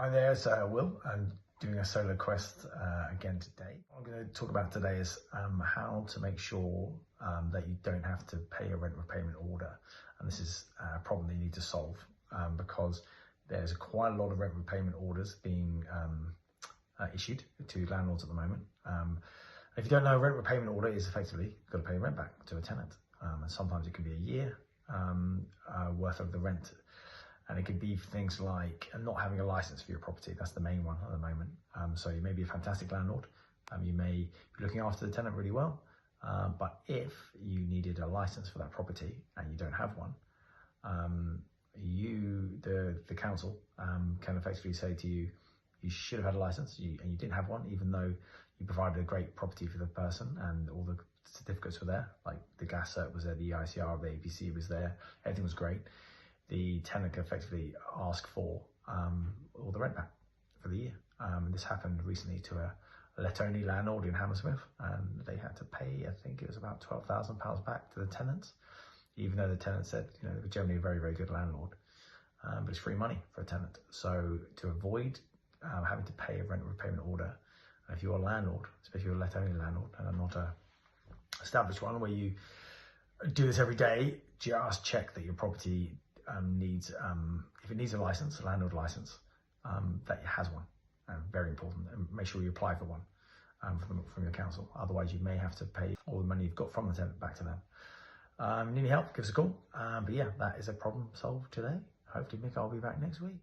Hi there, it's Will. I'm doing a solo quest again today. What I'm going to talk about today is how to make sure that you don't have to pay a rent repayment order. And this is a problem that you need to solve because there's quite a lot of rent repayment orders being issued to landlords at the moment. If you don't know, a rent repayment order is effectively you've got to pay rent back to a tenant. And sometimes it can be a year worth of the rent. And it could be things like not having a license for your property. That's the main one at the moment. So you may be a fantastic landlord. You may be looking after the tenant really well. But if you needed a license for that property and you don't have one, the council can effectively say to you, you should have had a license and you didn't have one, even though you provided a great property for the person and all the certificates were there, like the gas cert was there, the EICR, the APC was there, everything was great. The tenant can effectively ask for all the rent back for the year. This happened recently to a let-only landlord in Hammersmith, and they had to pay, I think it was about £12,000 back to the tenants, even though the tenant said, they were generally a very, very good landlord, but it's free money for a tenant. So to avoid having to pay a rent repayment order, if you're a landlord, especially you're a let-only landlord and not a established one where you do this every day, just check that your property needs, if it needs a license, a landlord license, that it has one. Very important. And make sure you apply for one from your council. Otherwise, you may have to pay all the money you've got from the tenant back to them. Need any help? Give us a call. But yeah, that is a problem solved today. Hopefully, Mick, I'll be back next week.